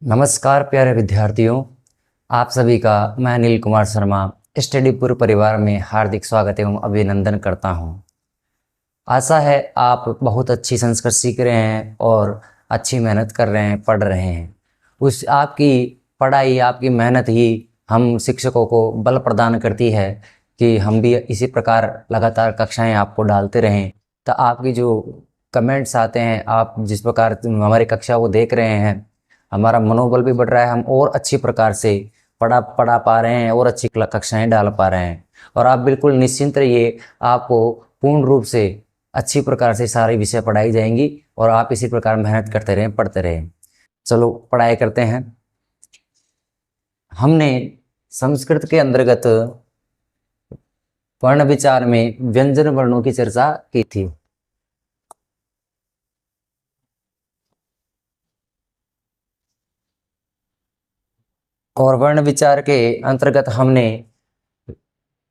नमस्कार प्यारे विद्यार्थियों, आप सभी का मैं अनिल कुमार शर्मा स्टडी पूर्व परिवार में हार्दिक स्वागत एवं अभिनंदन करता हूं। आशा है आप बहुत अच्छी संस्कृत सीख रहे हैं और अच्छी मेहनत कर रहे हैं, पढ़ रहे हैं। उस आपकी पढ़ाई, आपकी मेहनत ही हम शिक्षकों को बल प्रदान करती है कि हम भी इसी प्रकार लगातार कक्षाएं आपको डालते रहें। तो आपकी जो कमेंट्स आते हैं, आप जिस प्रकार हमारी कक्षा को देख रहे हैं, हमारा मनोबल भी बढ़ रहा है। हम और अच्छी प्रकार से पढ़ा पा रहे हैं और अच्छी कक्षाएं डाल पा रहे हैं। और आप बिल्कुल निश्चिंत रहिए, आपको पूर्ण रूप से अच्छी प्रकार से सारे विषय पढ़ाई जाएंगी और आप इसी प्रकार मेहनत करते रहें, पढ़ते रहें। चलो पढ़ाई करते हैं। हमने संस्कृत के अंतर्गत वर्ण विचार में व्यंजन वर्णों की चर्चा की थी। और वर्ण विचार के अंतर्गत हमने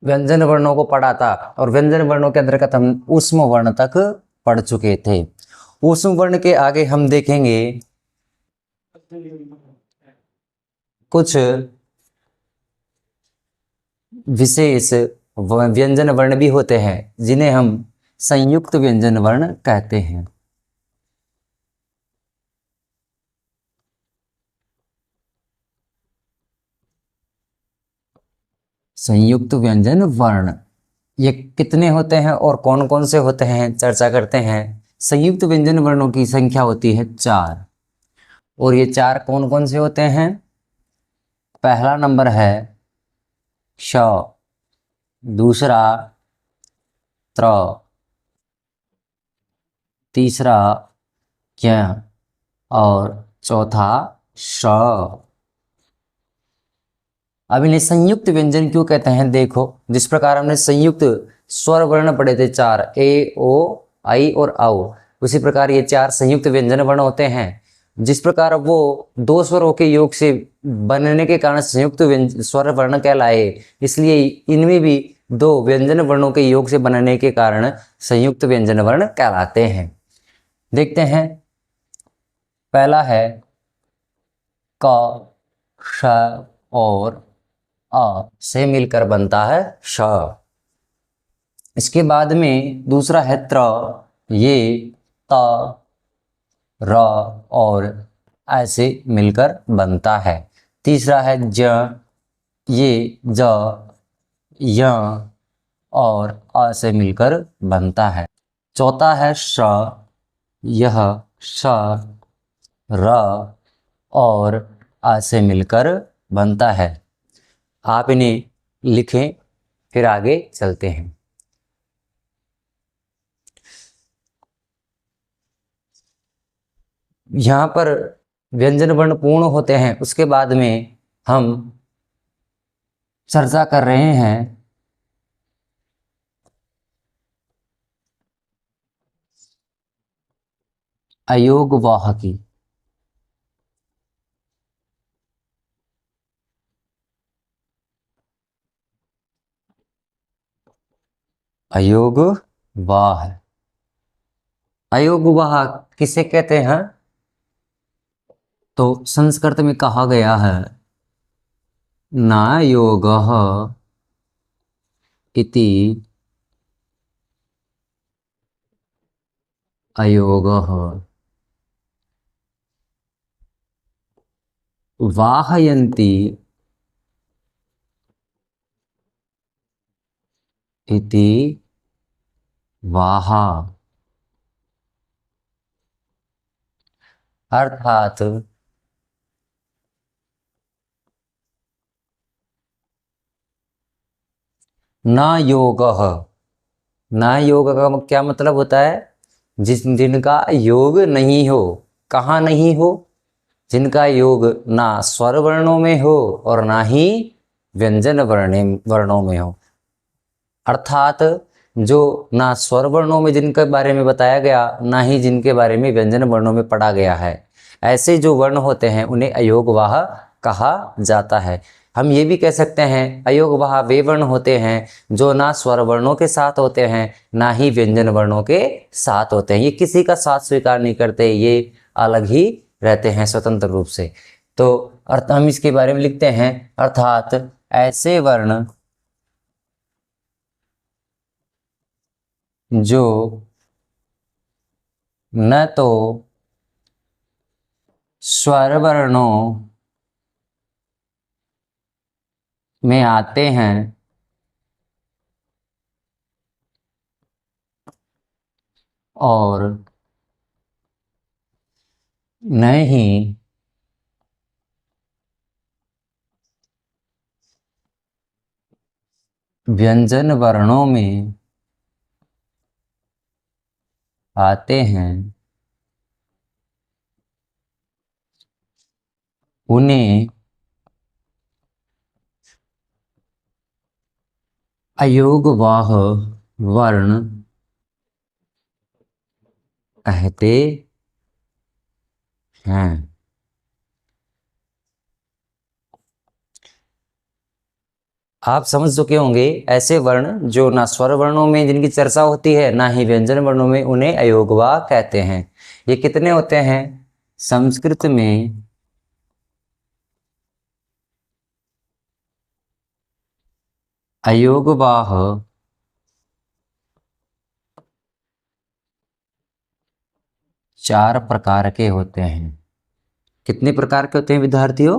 व्यंजन वर्णों को पढ़ा था और व्यंजन वर्णों के अंतर्गत हम ऊष्म वर्ण तक पढ़ चुके थे। ऊष्म वर्ण के आगे हम देखेंगे कुछ विशेष व्यंजन वर्ण भी होते हैं जिन्हें हम संयुक्त व्यंजन वर्ण कहते हैं। संयुक्त व्यंजन वर्ण ये कितने होते हैं और कौन कौन से होते हैं, चर्चा करते हैं। संयुक्त व्यंजन वर्णों की संख्या होती है 4। और ये 4 कौन कौन से होते हैं? पहला नंबर है श, दूसरा त्र, तीसरा क्य और चौथा श। अब इन्हें संयुक्त व्यंजन क्यों कहते हैं? देखो, जिस प्रकार हमने संयुक्त स्वर वर्ण पढ़े थे 4, ए, ओ, आई और औ, उसी प्रकार ये 4 संयुक्त व्यंजन वर्ण होते हैं। जिस प्रकार वो 2 स्वरों के योग से बनने के कारण संयुक्त स्वर वर्ण कहलाए, इसलिए इनमें भी 2 व्यंजन वर्णों के योग से बनने के कारण संयुक्त व्यंजन वर्ण कहलाते हैं। देखते हैं, पहला है क, श और अ से मिलकर बनता है श। इसके बाद में दूसरा है त्र, ये त, र और ऐसे मिलकर बनता है। तीसरा है ज, ये ज, य और अ से मिलकर बनता है। चौथा है श, यह श, र और अ से मिलकर बनता है। आप इन्हें लिखें, फिर आगे चलते हैं। यहाँ पर व्यंजन वर्ण पूर्ण होते हैं, उसके बाद में हम चर्चा कर रहे हैं अयोगवाह की। अयोगवाह, अयोगवाह किसे कहते हैं? तो संस्कृत में कहा गया है न योगः इति अयोगः, वाहयन्ति इति वाहा। अर्थात न योगः, न योग का क्या मतलब होता है? जिनका योग नहीं हो। कहाँ नहीं हो? जिनका योग ना स्वर वर्णों में हो और ना ही व्यंजन वर्णों में हो। अर्थात जो ना स्वर वर्णों में जिनके बारे में बताया गया, ना ही जिनके बारे में व्यंजन वर्णों में पढ़ा गया है, ऐसे जो वर्ण होते हैं उन्हें अयोगवाह कहा जाता है। हम ये भी कह सकते हैं अयोगवाह वे वर्ण होते हैं जो ना स्वर वर्णों के साथ होते हैं, ना ही व्यंजन वर्णों के साथ होते हैं। ये किसी का साथ स्वीकार नहीं करते, ये अलग ही रहते हैं स्वतंत्र रूप से। तो अर्थ हम इसके बारे में लिखते हैं, अर्थात ऐसे वर्ण जो न तो स्वर वर्णों में आते हैं और न ही व्यंजन वर्णों में आते हैं, उन्हें अयोगवाह वर्ण कहते हैं। आप समझ चुके होंगे, ऐसे वर्ण जो ना स्वर वर्णों में जिनकी चर्चा होती है ना ही व्यंजन वर्णों में, उन्हें अयोगवाह कहते हैं। ये कितने होते हैं? संस्कृत में अयोगवाह 4 प्रकार के होते हैं। कितने प्रकार के होते हैं विद्यार्थियों?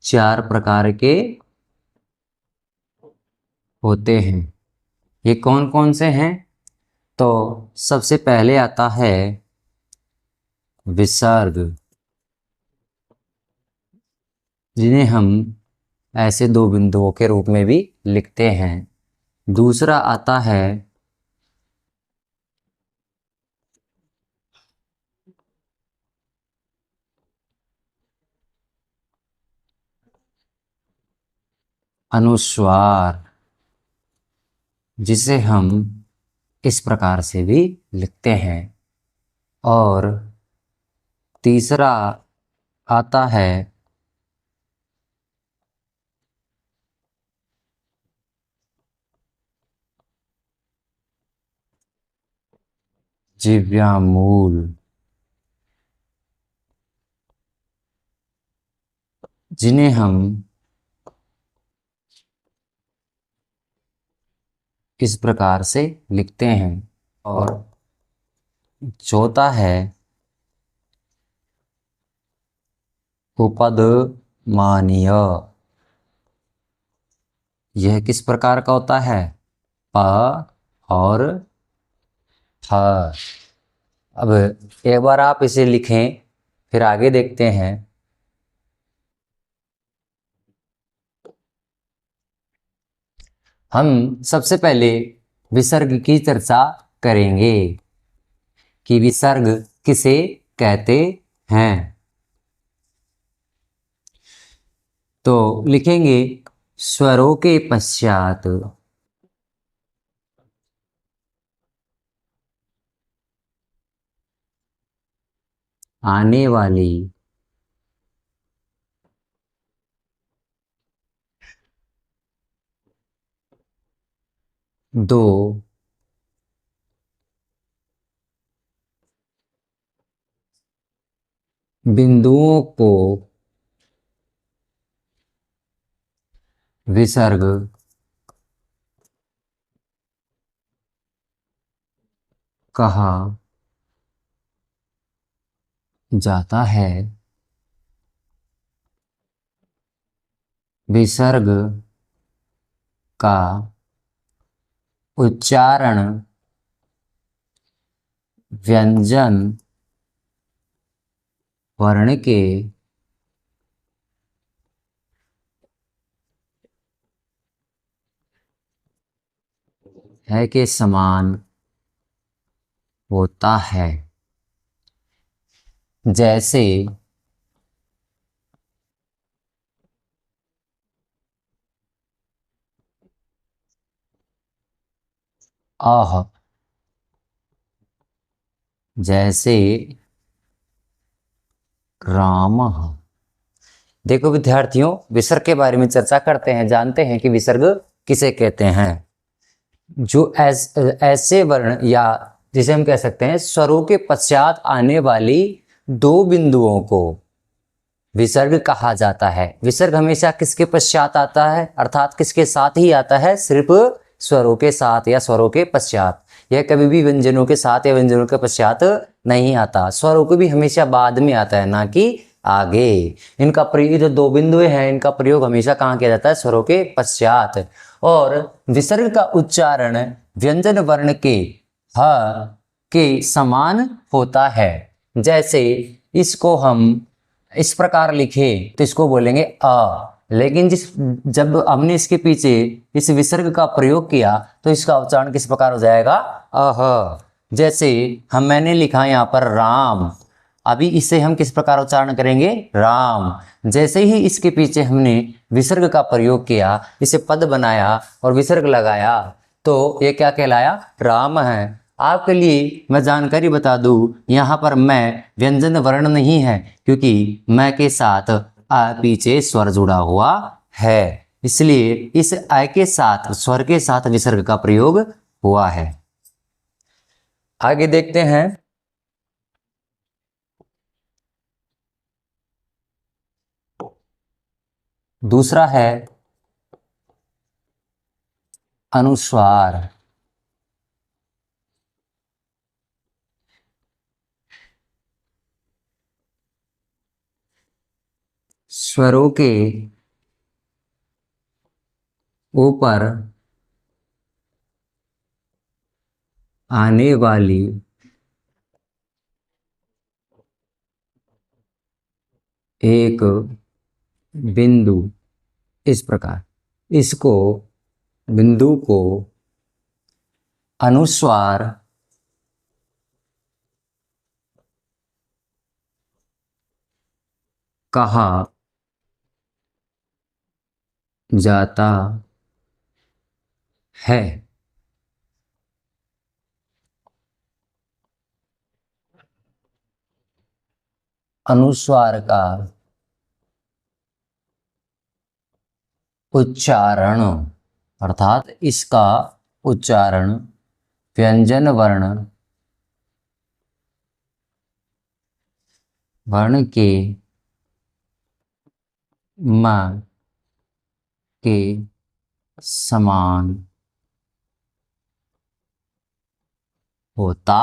4 प्रकार के होते हैं। ये कौन कौन से हैं? तो सबसे पहले आता है विसर्ग, जिन्हें हम ऐसे 2 बिंदुओं के रूप में भी लिखते हैं। दूसरा आता है अनुस्वार, जिसे हम इस प्रकार से भी लिखते हैं। और तीसरा आता है जिव्यामूल, जिन्हें हम इस प्रकार से लिखते हैं। और चौथा है उपदमानीय। यह किस प्रकार का होता है? प और थ। अब एक बार आप इसे लिखें, फिर आगे देखते हैं। हम सबसे पहले विसर्ग की चर्चा करेंगे कि विसर्ग किसे कहते हैं। तो लिखेंगे स्वरों के पश्चात आने वाली दो बिंदुओं को विसर्ग कहा जाता है। विसर्ग का उच्चारण व्यंजन वर्ण के है के समान होता है। जैसे आह, जैसे राम। देखो विद्यार्थियों, विसर्ग के बारे में चर्चा करते हैं, जानते हैं कि विसर्ग किसे कहते हैं। जो ऐसे वर्ण, या जिसे हम कह सकते हैं स्वरों के पश्चात आने वाली 2 बिंदुओं को विसर्ग कहा जाता है। विसर्ग हमेशा किसके पश्चात आता है, अर्थात किसके साथ ही आता है, सिर्फ स्वरों के साथ या स्वरों के पश्चात। यह कभी भी व्यंजनों के साथ या व्यंजनों के पश्चात नहीं आता। स्वरों को भी हमेशा बाद में आता है, ना कि आगे। इनका प्रयोग, जो दो बिंदुएं हैं, इनका प्रयोग हमेशा कहाँ किया जाता है, स्वरों के पश्चात। और विसर्ग का उच्चारण व्यंजन वर्ण के ह के समान होता है। जैसे इसको हम इस प्रकार लिखे तो इसको बोलेंगे अ, लेकिन जब हमने इसके पीछे इस विसर्ग का प्रयोग किया तो इसका उच्चारण किस प्रकार हो जाएगा, अह। जैसे मैंने लिखा यहाँ पर राम, अभी इसे हम किस प्रकार उच्चारण करेंगे, राम। जैसे ही इसके पीछे हमने विसर्ग का प्रयोग किया, इसे पद बनाया और विसर्ग लगाया, तो ये क्या कहलाया, राम है। आपके लिए मैं जानकारी बता दूं, यहाँ पर मैं व्यंजन वर्ण नहीं है, क्योंकि मैं के साथ आ पीछे स्वर जुड़ा हुआ है, इसलिए इस आ के साथ, स्वर के साथ विसर्ग का प्रयोग हुआ है। आगे देखते हैं। दूसरा है अनुस्वार। स्वरों के ऊपर आने वाली एक बिंदु, इस प्रकार इसको, बिंदु को अनुस्वार कहा जाता है। अनुस्वार का उच्चारण, अर्थात इसका उच्चारण व्यंजन वर्ण के म के समान होता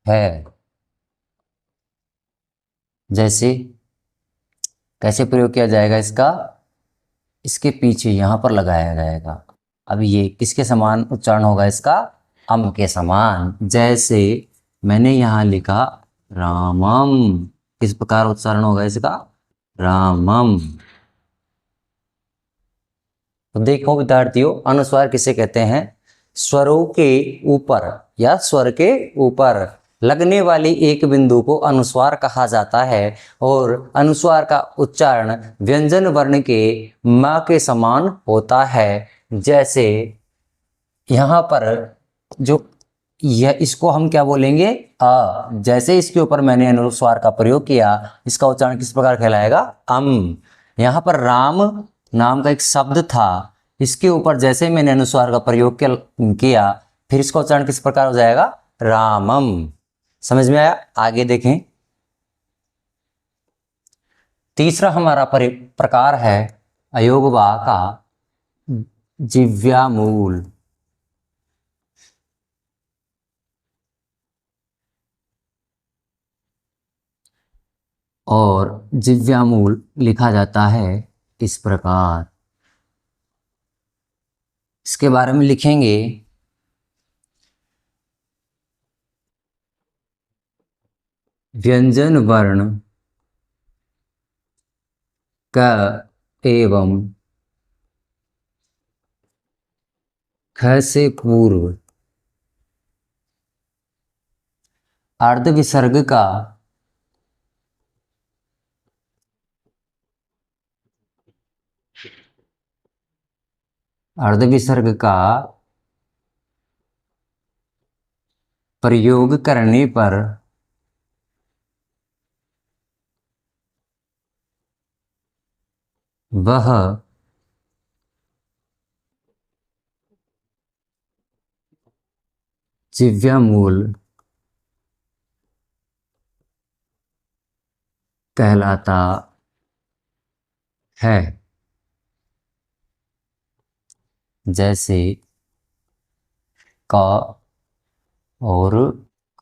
है। जैसे कैसे प्रयोग किया जाएगा इसका, इसके पीछे यहां पर लगाया जाएगा। अब ये किसके समान उच्चारण होगा इसका, अम के समान। जैसे मैंने यहां लिखा रामम, किस प्रकार उच्चारण होगा इसका, रामम। तो देखो विद्यार्थियों, अनुस्वार किसे कहते हैं, स्वरों के ऊपर या स्वर के ऊपर लगने वाली एक बिंदु को अनुस्वार कहा जाता है, और अनुस्वार का उच्चारण व्यंजन वर्ण के म के समान होता है। जैसे यहाँ पर जो यह, इसको हम क्या बोलेंगे, अ। जैसे इसके ऊपर मैंने अनुस्वार का प्रयोग किया, इसका उच्चारण किस प्रकार कहलाएगा, अम। यहाँ पर राम नाम का एक शब्द था, इसके ऊपर जैसे मैंने अनुस्वार का प्रयोग किया, फिर इसका उच्चारण किस प्रकार हो जाएगा, रामम। समझ में आया। आगे देखें। तीसरा हमारा प्रकार है अयोगवा का जिव्यामूल। और जिव्यामूल लिखा जाता है इस प्रकार, इसके बारे में लिखेंगे, व्यंजन वर्ण क एवं ख से पूर्व अर्ध विसर्ग का प्रयोग करने पर वह जिव्यामूल कहलाता है। जैसे क और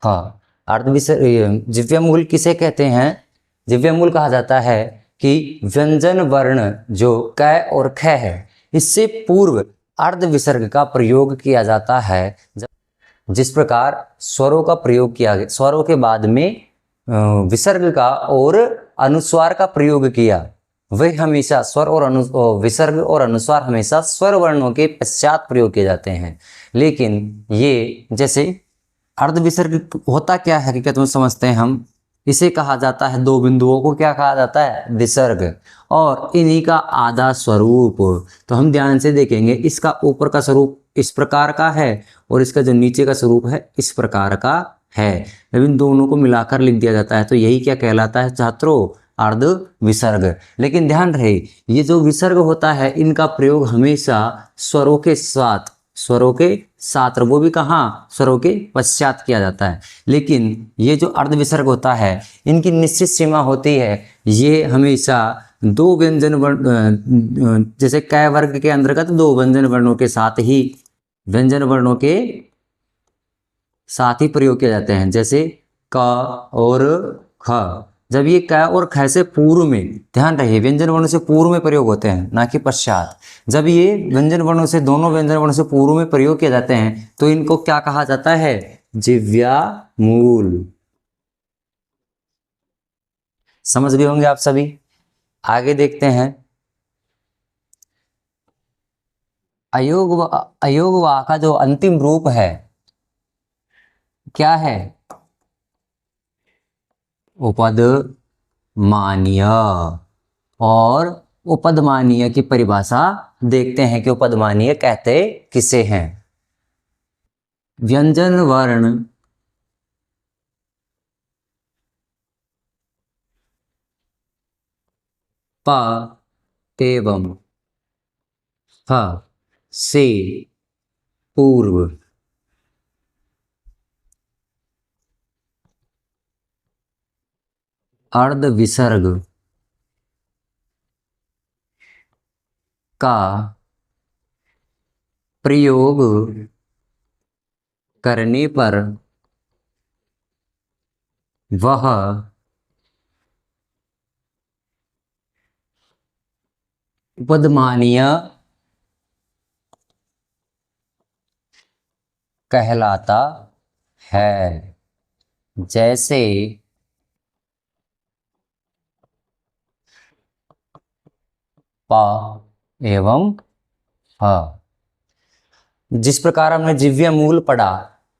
ख। जिव्यमूल किसे कहते हैं? जिव्यमूल कहा जाता है कि व्यंजन वर्ण जो क और ख है, इससे पूर्व अर्ध विसर्ग का प्रयोग किया जाता है। जिस प्रकार स्वरों का प्रयोग किया गया, स्वरों के बाद में विसर्ग का और अनुस्वार का प्रयोग किया, वह हमेशा स्वर और विसर्ग और अनुस्वार हमेशा स्वर वर्णों के पश्चात प्रयोग किए जाते हैं। लेकिन ये जैसे अर्ध विसर्ग होता क्या है कि क्या तुम समझते हैं? हम इसे कहा जाता है, दो बिंदुओं को क्या कहा जाता है? विसर्ग। और इन्हीं का आधा स्वरूप, तो हम ध्यान से देखेंगे, इसका ऊपर का स्वरूप इस प्रकार का है और इसका जो नीचे का स्वरूप है इस प्रकार का है। जब इन दोनों को मिलाकर लिख दिया जाता है तो यही क्या कहलाता है छात्रों? अर्ध विसर्ग। लेकिन ध्यान रहे, ये जो विसर्ग होता है इनका प्रयोग हमेशा स्वरों के साथ, स्वरों के साथ, वो भी कहाँ? स्वरों के पश्चात किया जाता है। लेकिन ये जो अर्ध विसर्ग होता है इनकी निश्चित सीमा होती है, ये हमेशा दो व्यंजन वर्ण, जैसे क वर्ग के अंतर्गत दो व्यंजन वर्णों के साथ ही, व्यंजन वर्णों के साथ ही प्रयोग किए जाते हैं। जैसे क और ख, जब ये क और ख से पूर्व में, ध्यान रहे व्यंजन वर्णों से पूर्व में प्रयोग होते हैं ना कि पश्चात। जब ये व्यंजन वर्णों से, दोनों व्यंजन वर्णों से पूर्व में प्रयोग किए जाते हैं तो इनको क्या कहा जाता है? जिव्या मूल। समझ गए होंगे आप सभी। आगे देखते हैं। अयोग वा का जो अंतिम रूप है क्या है? उपद मान्य। और उपदमानीय की परिभाषा देखते हैं कि उपदमानीय कहते किसे हैं। व्यंजन वर्ण प एवं ह से पूर्व अर्ध विसर्ग का प्रयोग करने पर वह उपदमानीय कहलाता है। जैसे प एवं ह। जिस प्रकार हमने जिव्य मूल पढ़ा,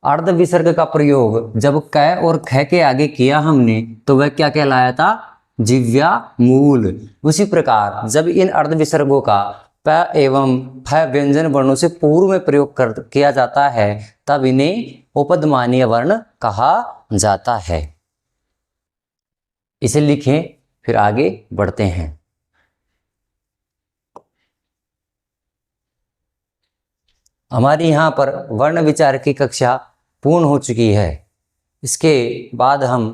अर्ध विसर्ग का प्रयोग जब क और ख के आगे किया हमने तो वह क्या कहलाया था? जिव्या मूल। उसी प्रकार जब इन अर्ध विसर्गों का प एवं फ व्यंजन वर्णों से पूर्व में प्रयोग किया जाता है तब इन्हें उपदमानीय वर्ण कहा जाता है। इसे लिखें, फिर आगे बढ़ते हैं। हमारी यहाँ पर वर्ण विचार की कक्षा पूर्ण हो चुकी है। इसके बाद हम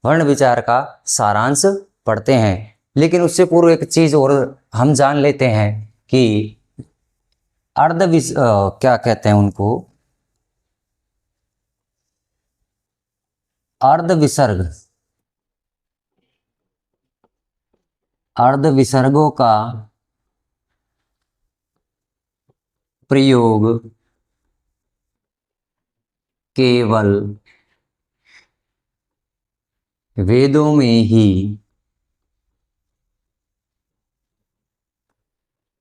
वर्ण विचार का सारांश पढ़ते हैं। लेकिन उससे पूर्व एक चीज और हम जान लेते हैं कि क्या कहते हैं उनको? अर्ध विसर्ग, अर्ध विसर्गों का प्रयोग केवल वेदों में ही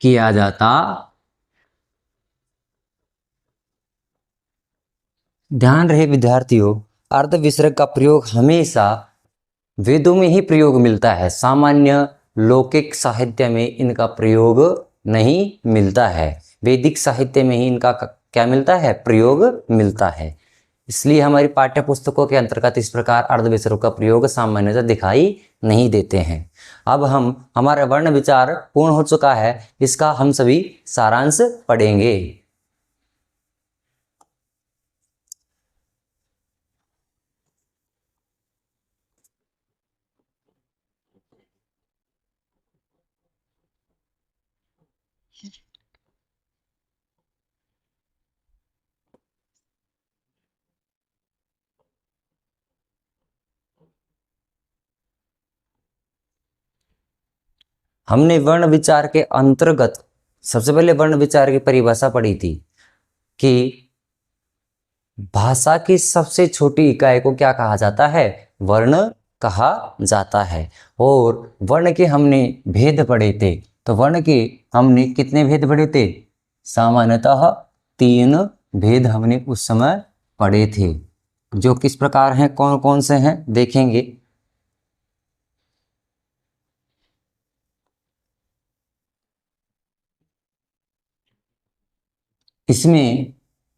किया जाता। ध्यान रहे विद्यार्थियों, अर्ध विसर्ग का प्रयोग हमेशा वेदों में ही प्रयोग मिलता है, सामान्य लौकिक साहित्य में इनका प्रयोग नहीं मिलता है। वैदिक साहित्य में ही इनका क्या मिलता है? प्रयोग मिलता है। इसलिए हमारी पाठ्य पुस्तकों के अंतर्गत इस प्रकार अर्ध विसर्ग का प्रयोग सामान्यतः दिखाई नहीं देते हैं। अब हम, हमारा वर्ण विचार पूर्ण हो चुका है, इसका हम सभी सारांश पढ़ेंगे। हमने वर्ण विचार के अंतर्गत सबसे पहले वर्ण विचार की परिभाषा पढ़ी थी कि भाषा की सबसे छोटी इकाई को क्या कहा जाता है, वर्ण कहा जाता है। और वर्ण के हमने भेद पढ़े थे, तो वर्ण के हमने कितने भेद पढ़े थे, सामान्यतः 3 भेद हमने उस समय पढ़े थे, जो किस प्रकार हैं, कौन कौन से हैं देखेंगे। इसमें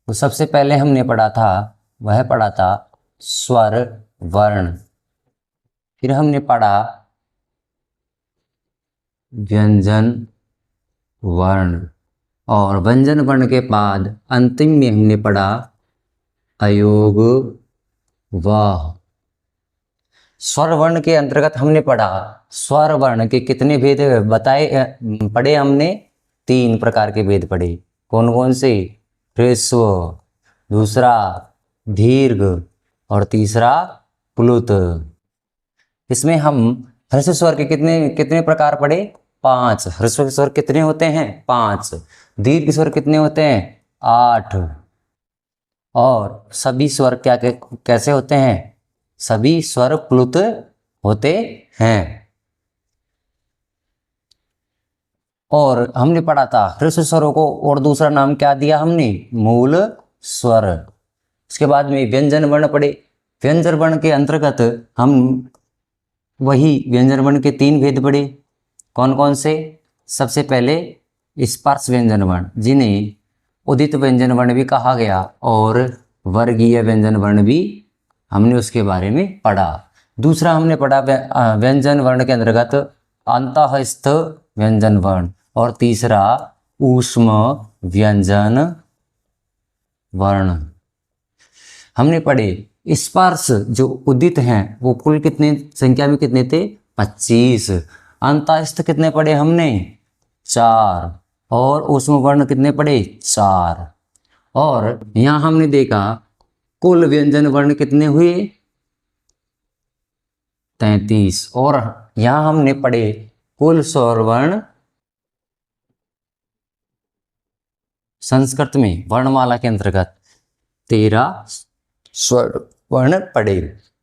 तो सबसे पहले हमने पढ़ा था, वह पढ़ा था स्वर वर्ण, फिर हमने पढ़ा व्यंजन वर्ण, और व्यंजन वर्ण के बाद अंतिम में हमने पढ़ा अयोग वाह। स्वर वर्ण के अंतर्गत हमने पढ़ा स्वर वर्ण के कितने भेद बताए, पढ़े हमने 3 प्रकार के भेद पढ़े। कौन कौन से, ह्रस्व, दूसरा दीर्घ, और तीसरा प्लुत। इसमें हम ह्रस्व स्वर के कितने कितने प्रकार पढ़े, 5। ह्रस्व स्वर कितने होते हैं, 5। दीर्घ स्वर कितने होते हैं, 8। और सभी स्वर क्या कैसे होते हैं, सभी स्वर प्लुत होते हैं। और हमने पढ़ा था ह्रस्व स्वरों को और दूसरा नाम क्या दिया हमने, मूल स्वर। उसके बाद में व्यंजन वर्ण पढ़े। व्यंजन वर्ण के अंतर्गत हम वही व्यंजन वर्ण के 3 भेद पढ़े। कौन कौन से, सबसे पहले स्पर्श व्यंजन वर्ण, जिन्हें उदित व्यंजन वर्ण भी कहा गया, और वर्गीय व्यंजन वर्ण भी हमने उसके बारे में पढ़ा। दूसरा हमने पढ़ा व्यंजन वर्ण के अंतर्गत अंतःस्थ व्यंजन वर्ण, और तीसरा ऊष्म व्यंजन वर्ण। हमने पढ़े स्पर्श जो उदित हैं वो कुल कितने संख्या में कितने थे, 25। अंतःस्थ कितने पढ़े हमने, 4। और ऊष्म वर्ण कितने पढ़े, 4। और यहाँ हमने देखा कुल व्यंजन वर्ण कितने हुए, 33। और यहाँ हमने पढ़े कुल स्वर वर्ण संस्कृत में वर्णमाला के अंतर्गत 13 स्वर वर्ण पढ़े।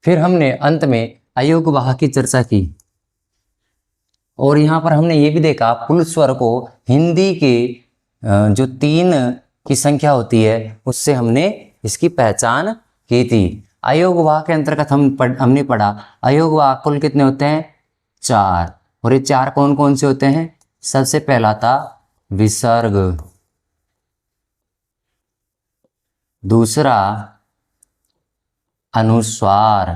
फिर हमने अंत में अयोग वाह की चर्चा की, और यहाँ पर हमने ये भी देखा पुल्ल स्वर को हिंदी के जो 3 की संख्या होती है उससे हमने इसकी पहचान की थी। अयोग वाह के अंतर्गत हमने पढ़ा अयोग वाह कुल कितने होते हैं, 4। और ये 4 कौन कौन से होते हैं, सबसे पहला था विसर्ग, दूसरा अनुस्वार,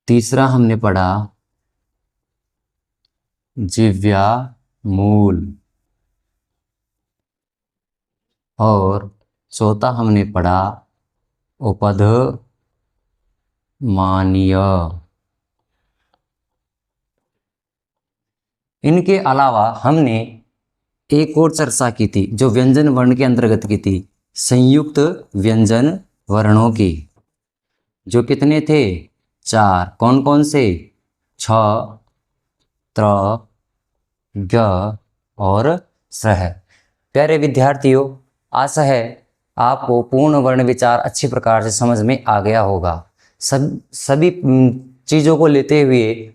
तीसरा हमने पढ़ा जिह्वा मूल, और चौथा हमने पढ़ा उपध मानीय। इनके अलावा हमने एक और चर्चा की थी जो व्यंजन वर्ण के अंतर्गत की थी, संयुक्त व्यंजन वर्णों की, जो कितने थे, 4। कौन कौन से, छ, त्र, ग और सह। प्यारे विद्यार्थियों, आशा है आपको पूर्ण वर्ण विचार अच्छी प्रकार से समझ में आ गया होगा। सभी चीज़ों को लेते हुए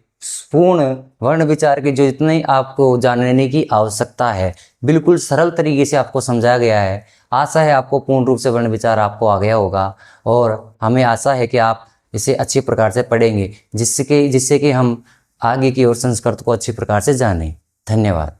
पूर्ण वर्ण विचार की जो इतनी आपको जानने की आवश्यकता है, बिल्कुल सरल तरीके से आपको समझाया गया है। आशा है आपको पूर्ण रूप से वर्ण विचार आपको आ गया होगा, और हमें आशा है कि आप इसे अच्छी प्रकार से पढ़ेंगे, जिससे कि हम आगे की ओर संस्कृत को अच्छी प्रकार से जानें। धन्यवाद।